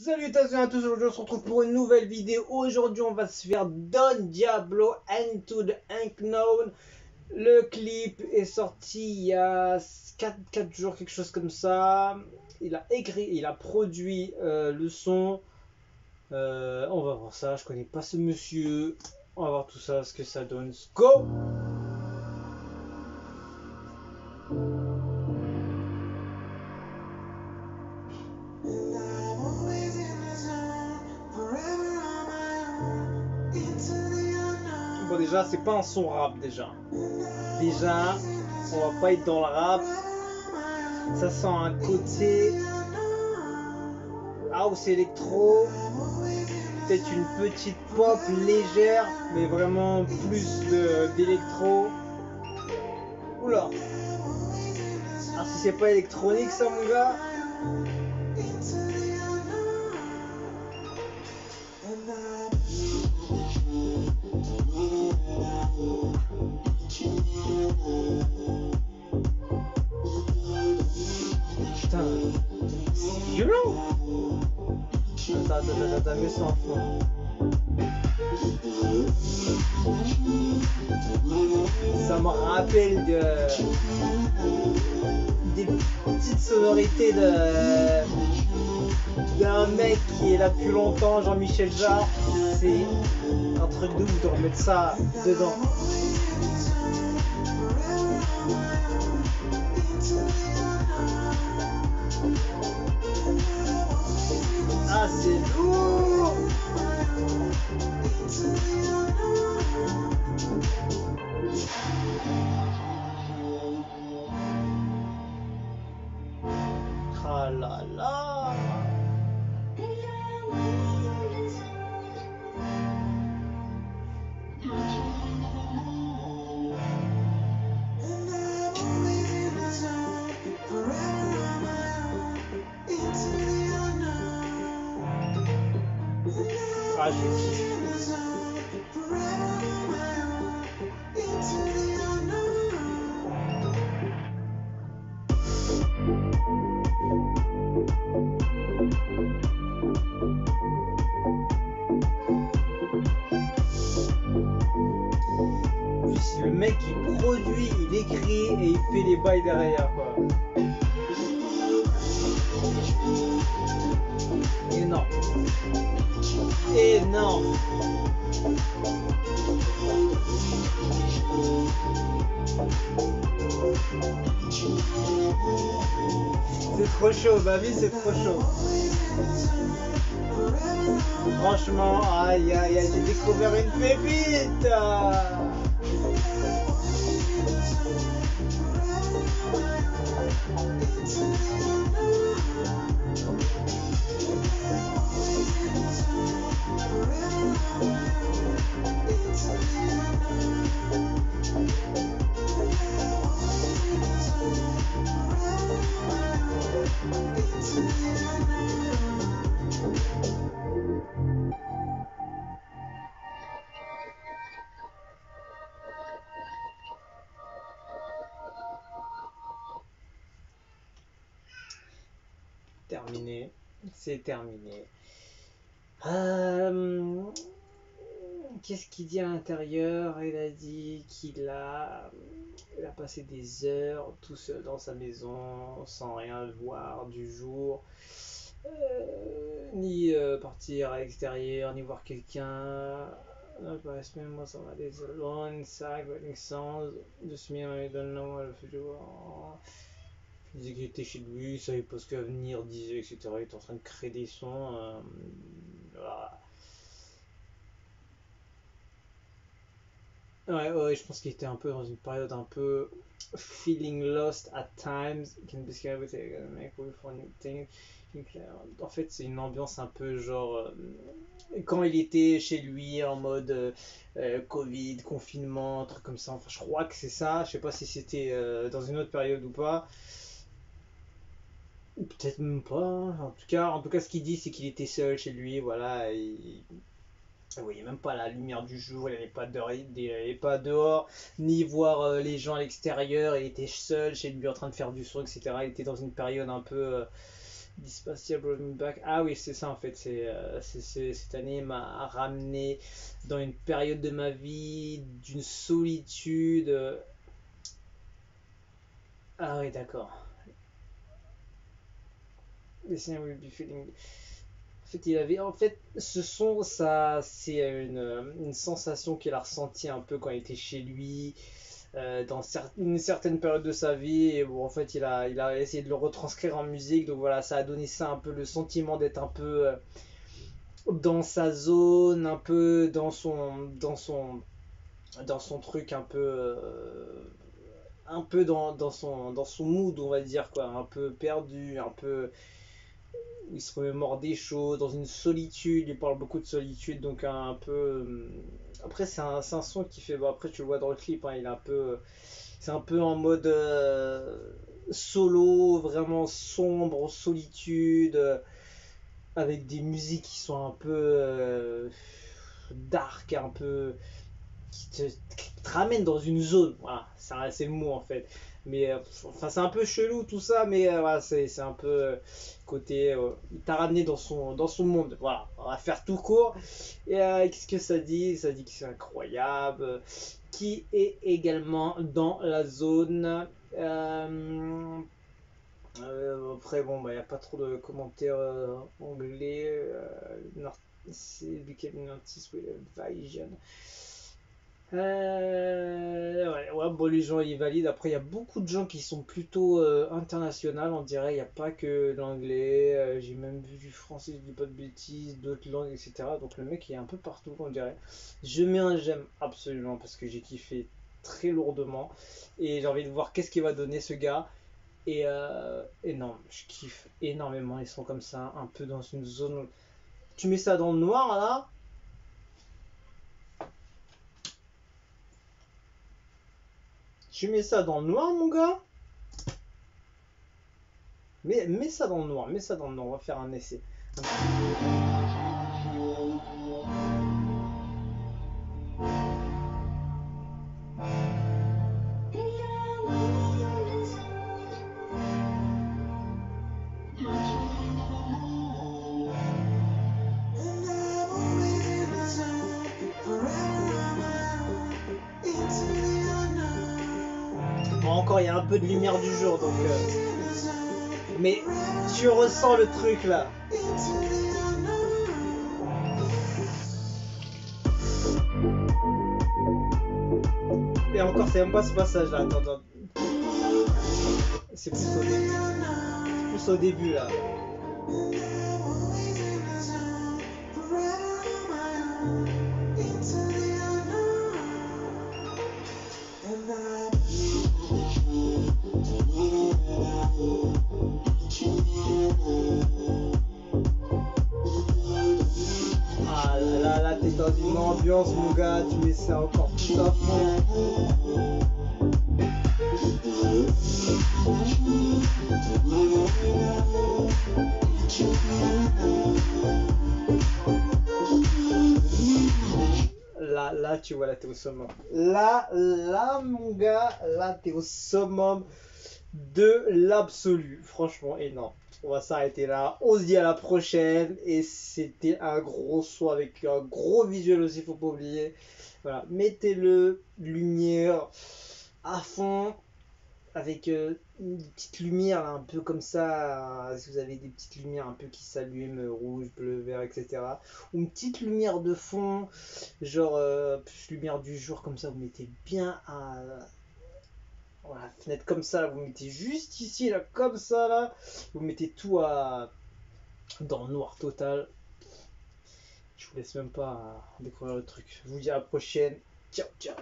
Salutations à tous, aujourd'hui on se retrouve pour une nouvelle vidéo. Aujourd'hui on va se faire Don Diablo Into the Unknown. Le clip est sorti il y a 4 jours, quelque chose comme ça. Il a écrit, il a produit le son. On va voir ça, je connais pas ce monsieur. On va voir tout ça, ce que ça donne. Let's go! Bon, déjà c'est pas un son rap déjà. Déjà on va pas être dans le rap. Ça sent un côté house électro, peut-être une petite pop légère, mais vraiment plus d'électro. Oula. Ah, si c'est pas électronique ça mon gars. Putain, c'est violent. Attends, mets ça en fond. Ça me rappelle des petites sonorités d'un mec qui est là depuis longtemps, Jean-Michel Jarre. C'est un truc de ouf de remettre ça dedans. Ah, c'est lourd! Ah là là! Ah, le mec il produit, il écrit et il fait les bails derrière quoi. Énorme. Énorme. C'est trop chaud, ma vie c'est trop chaud. Franchement, aïe aïe aïe, j'ai découvert une pépite. Terminé, c'est terminé. Qu'est-ce qu'il dit à l'intérieur? Il a dit qu'il a passé des heures tout seul dans sa maison, sans rien voir du jour, ni partir à l'extérieur, ni voir quelqu'un. Moi, ça va des alone inside, writing songs, just me and I don't know what to do. Il disait qu'il était chez lui, il savait pas ce que l'avenir disait, etc. Il était en train de créer des sons. Voilà. Ouais, je pense qu'il était un peu dans une période un peu feeling lost at times. Can be scared with it, make way for new things. En fait, c'est une ambiance un peu genre quand il était chez lui en mode Covid, confinement, un truc comme ça. Enfin, je crois que c'est ça. Je sais pas si c'était dans une autre période ou pas. Ou peut-être même pas. En tout cas, ce qu'il dit, c'est qu'il était seul chez lui. Voilà. Il voyait même pas la lumière du jour, il n'allait pas dehors, ni voir les gens à l'extérieur, il était seul chez lui en train de faire du son, etc. Il était dans une période un peu Dispatcher Brought Me Back. Ah oui, c'est ça en fait. Cette année m'a ramené dans une période de ma vie d'une solitude. Ah oui, d'accord. Listen will be feeling. En fait, ce son, ça, c'est une sensation qu'il a ressentie un peu quand il était chez lui, dans une certaine période de sa vie. Et bon, en fait, il a essayé de le retranscrire en musique. Donc voilà, ça a donné ça un peu le sentiment d'être un peu dans sa zone, un peu dans son truc, un peu dans son mood, on va dire quoi, un peu perdu, un peu il se remémore des choses, dans une solitude, il parle beaucoup de solitude, donc un peu... Après, c'est un son qui fait... Bon, après, tu le vois dans le clip, hein, il est un peu... C'est un peu en mode solo, vraiment sombre, solitude, avec des musiques qui sont un peu dark, un peu qui te ramène dans une zone. Voilà, c'est le mot en fait. Mais enfin, c'est un peu chelou tout ça, mais voilà, c'est un peu côté. Il t'a ramené dans son monde. Voilà, on va faire tout court. Et qu'est-ce que ça dit? Ça dit que c'est incroyable. Qui est également dans la zone. Après, bon, il n'y a pas trop de commentaires anglais. C'est Became an Artist with a Vision. Ouais, bon, les gens ils valident. Après, il y a beaucoup de gens qui sont plutôt internationaux, on dirait. Il n'y a pas que l'anglais. J'ai même vu du français, je dis pas de bêtises, d'autres langues, etc. Donc le mec il est un peu partout, on dirait. Je mets un j'aime absolument parce que j'ai kiffé très lourdement. Et j'ai envie de voir qu'est-ce qu'il va donner ce gars. Et non, je kiffe énormément. Ils sont comme ça, un peu dans une zone. Tu mets ça dans le noir là. Tu mets ça dans le noir, mon gars. Mets ça dans le noir, mets ça dans le noir, on va faire un essai. Bon, encore, il y a un peu de lumière du jour, donc... Mais tu ressens le truc, là. Et encore, c'est même pas ce passage-là, attends. C'est plus au début. C'est plus au début, là. Ah là, t'es dans une ambiance, mon gars, tu mets ça encore tout à fond. Là, tu vois, là, t'es au summum. Là, mon gars, là, t'es au summum de l'absolu. Franchement, énorme. On va s'arrêter là. On se dit à la prochaine. Et c'était un gros son avec un gros visuel aussi, faut pas oublier. Voilà, mettez-le, lumière à fond. Avec une petite lumière là, un peu comme ça, si vous avez des petites lumières un peu qui s'allument, rouge, bleu, vert, etc. Ou une petite lumière de fond, genre plus lumière du jour, comme ça vous mettez bien à voilà, fenêtre comme ça, là, vous mettez juste ici, là, comme ça, là, vous mettez tout dans le noir total. Je vous laisse même pas découvrir le truc. Je vous dis à la prochaine. Ciao, ciao.